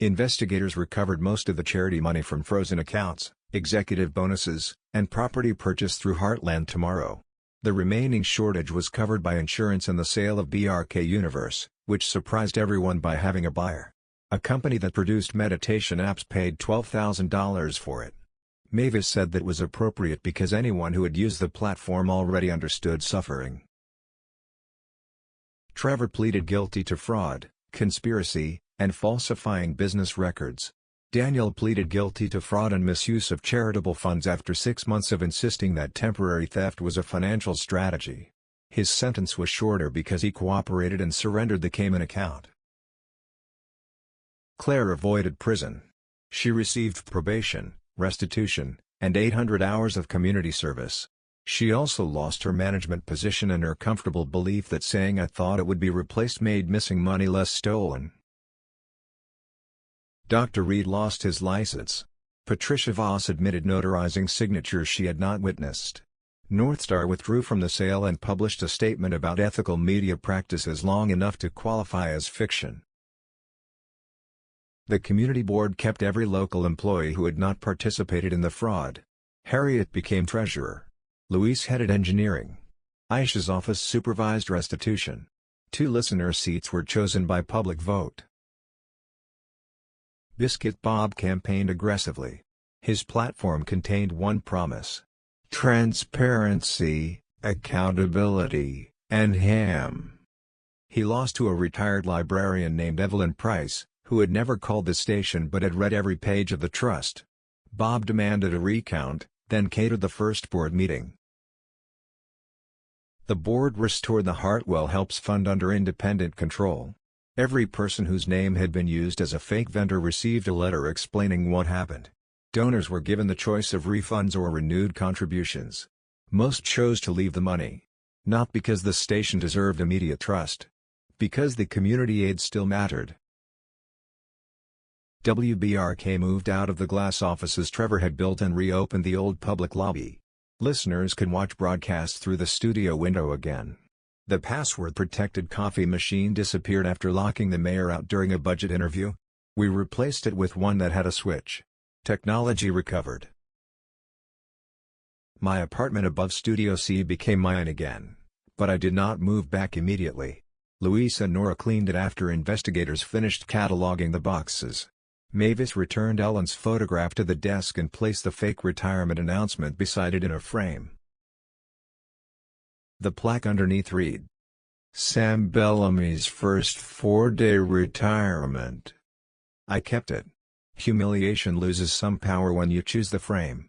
Investigators recovered most of the charity money from frozen accounts, executive bonuses, and property purchased through Heartland Tomorrow. The remaining shortage was covered by insurance and the sale of BRK Universe, which surprised everyone by having a buyer. A company that produced meditation apps paid $12,000 for it. Mavis said that was appropriate because anyone who had used the platform already understood suffering. Trevor pleaded guilty to fraud, conspiracy, and falsifying business records. Daniel pleaded guilty to fraud and misuse of charitable funds after 6 months of insisting that temporary theft was a financial strategy. His sentence was shorter because he cooperated and surrendered the Cayman account. Claire avoided prison. She received probation, restitution, and 800 hours of community service. She also lost her management position and her comfortable belief that saying "I thought it would be replaced" made missing money less stolen. Dr. Reed lost his license. Patricia Voss admitted notarizing signatures she had not witnessed. Northstar withdrew from the sale and published a statement about ethical media practices long enough to qualify as fiction. The community board kept every local employee who had not participated in the fraud. Harriet became treasurer. Luis headed engineering. Aisha's office supervised restitution. 2 listener seats were chosen by public vote. Biscuit Bob campaigned aggressively. His platform contained one promise: transparency, accountability, and ham. He lost to a retired librarian named Evelyn Price, who had never called the station but had read every page of the trust. Bob demanded a recount, then catered the first board meeting. The board restored the Hartwell Helps Fund under independent control. Every person whose name had been used as a fake vendor received a letter explaining what happened. Donors were given the choice of refunds or renewed contributions. Most chose to leave the money. Not because the station deserved immediate trust. Because the community aid still mattered. WBRK moved out of the glass offices Trevor had built and reopened the old public lobby. Listeners could watch broadcasts through the studio window again. The password-protected coffee machine disappeared after locking the mayor out during a budget interview. We replaced it with one that had a switch. Technology recovered. My apartment above Studio C became mine again, but I did not move back immediately. Luis and Nora cleaned it after investigators finished cataloging the boxes. Mavis returned Ellen's photograph to the desk and placed the fake retirement announcement beside it in a frame. The plaque underneath read, "Sam Bellamy's first 4-day retirement." I kept it. Humiliation loses some power when you choose the frame.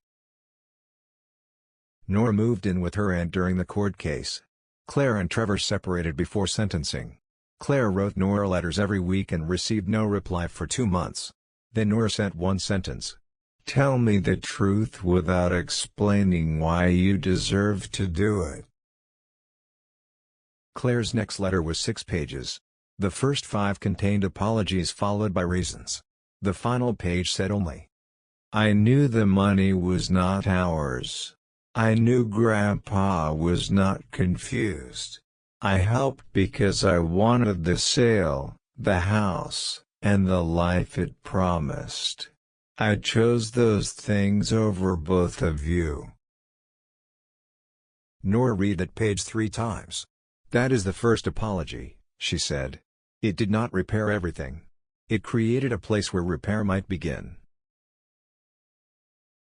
Nora moved in with her aunt during the court case. Claire and Trevor separated before sentencing. Claire wrote Nora letters every week and received no reply for 2 months. Then Nora sent one sentence. "Tell me the truth without explaining why you deserve to do it." Claire's next letter was 6 pages. The first 5 contained apologies followed by reasons. The final page said only, "I knew the money was not ours. I knew Grandpa was not confused. I helped because I wanted the sale, the house, and the life it promised. I chose those things over both of you." Nora read that page 3 times. "That is the first apology," she said. "It did not repair everything. It created a place where repair might begin."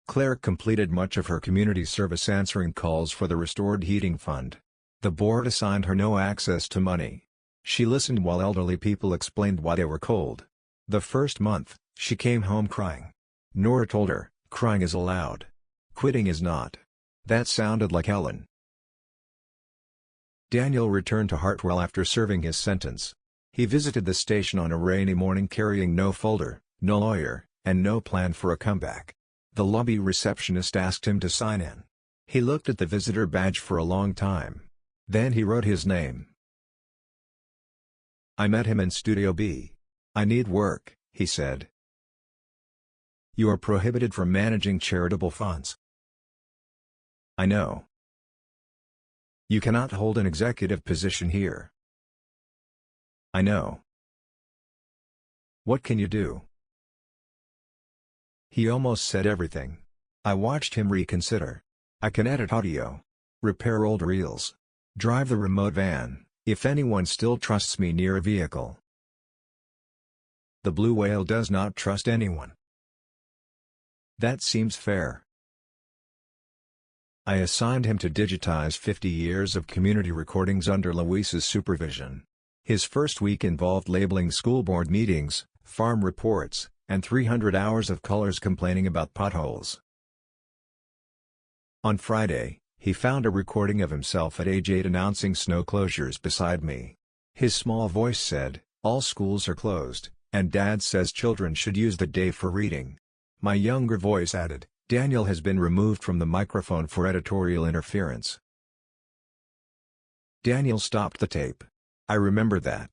Claire completed much of her community service answering calls for the Restored Heating Fund. The board assigned her no access to money. She listened while elderly people explained why they were cold. The first month, she came home crying. Nora told her, "Crying is allowed. Quitting is not." That sounded like Ellen. Daniel returned to Hartwell after serving his sentence. He visited the station on a rainy morning carrying no folder, no lawyer, and no plan for a comeback. The lobby receptionist asked him to sign in. He looked at the visitor badge for a long time. Then he wrote his name. "I met him in Studio B. I need work," he said. "You are prohibited from managing charitable funds." "I know. You cannot hold an executive position here." "I know. What can you do?" He almost said everything. I watched him reconsider. "I can edit audio. Repair old reels. Drive the remote van, if anyone still trusts me near a vehicle." The blue whale does not trust anyone. That seems fair. I assigned him to digitize 50 years of community recordings under Luis's supervision. His first week involved labeling school board meetings, farm reports, and 300 hours of callers complaining about potholes. On Friday, he found a recording of himself at age 8 announcing snow closures beside me. His small voice said, "All schools are closed, and Dad says children should use the day for reading." My younger voice added, "Daniel has been removed from the microphone for editorial interference." Daniel stopped the tape. I remember that.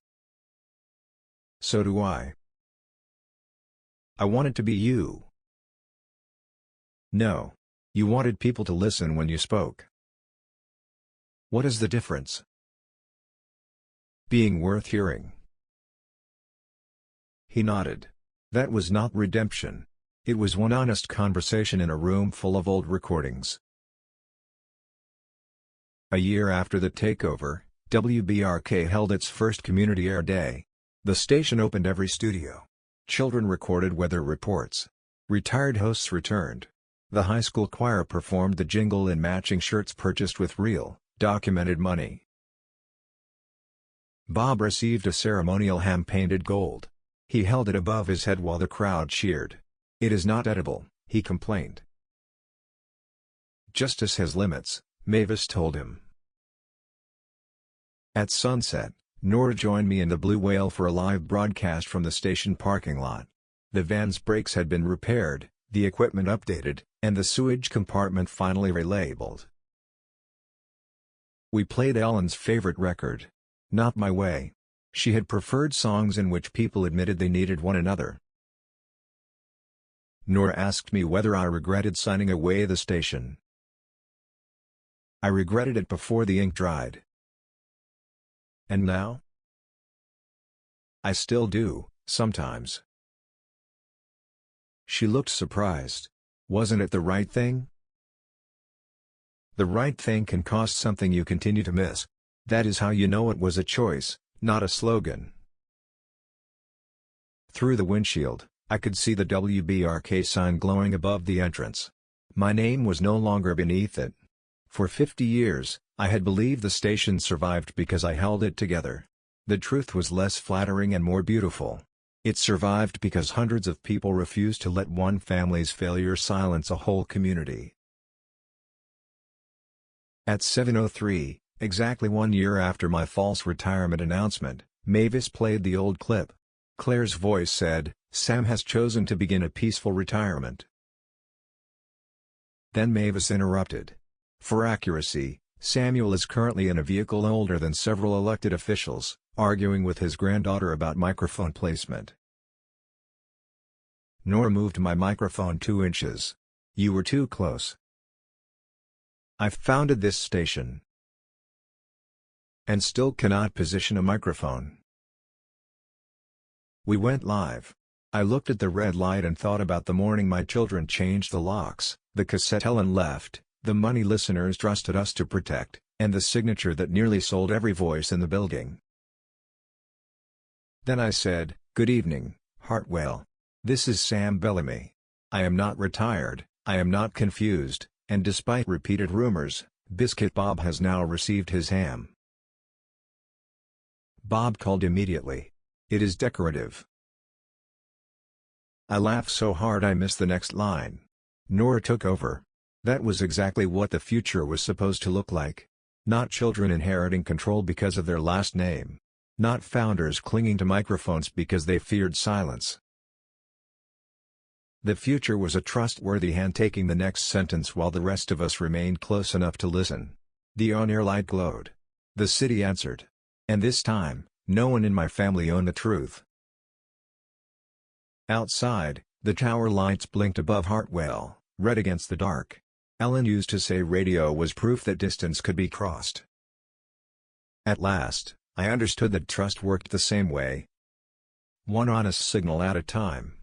So do I. I wanted to be you. No. You wanted people to listen when you spoke. What is the difference? Being worth hearing. He nodded. That was not redemption. It was one honest conversation in a room full of old recordings. A year after the takeover, WBRK held its first Community Air Day. The station opened every studio. Children recorded weather reports. Retired hosts returned. The high school choir performed the jingle in matching shirts purchased with real, documented money. Bob received a ceremonial ham painted gold. He held it above his head while the crowd cheered. "It is not edible," he complained. "Justice has limits," Mavis told him. At sunset, Nora joined me in the Blue Whale for a live broadcast from the station parking lot. The van's brakes had been repaired, the equipment updated, and the sewage compartment finally relabeled. We played Ellen's favorite record, Not My Way. She had preferred songs in which people admitted they needed one another. Nora asked me whether I regretted signing away the station. I regretted it before the ink dried. And now? I still do, sometimes. She looked surprised. Wasn't it the right thing? The right thing can cost something you continue to miss. That is how you know it was a choice, not a slogan. Through the windshield, I could see the WBRK sign glowing above the entrance. My name was no longer beneath it. For 50 years, I had believed the station survived because I held it together. The truth was less flattering and more beautiful. It survived because hundreds of people refused to let one family's failure silence a whole community. At 7:03, exactly 1 year after my false retirement announcement, Mavis played the old clip. Claire's voice said, "Sam has chosen to begin a peaceful retirement." Then Mavis interrupted. For accuracy, Samuel is currently in a vehicle older than several elected officials, arguing with his granddaughter about microphone placement. Nora moved my microphone 2 inches. You were too close. I founded this station. And still cannot position a microphone. We went live. I looked at the red light and thought about the morning my children changed the locks, the cassette Helen left, the money listeners trusted us to protect, and the signature that nearly sold every voice in the building. Then I said, "Good evening, Hartwell. This is Sam Bellamy. I am not retired, I am not confused, and despite repeated rumors, Biscuit Bob has now received his ham." Bob called immediately. It is decorative. I laughed so hard I missed the next line. Nora took over. That was exactly what the future was supposed to look like. Not children inheriting control because of their last name. Not founders clinging to microphones because they feared silence. The future was a trustworthy hand taking the next sentence while the rest of us remained close enough to listen. The on-air light glowed. The city answered. And this time, no one in my family owned the truth. Outside, the tower lights blinked above Hartwell, red against the dark. Ellen used to say radio was proof that distance could be crossed. At last, I understood that trust worked the same way. One honest signal at a time.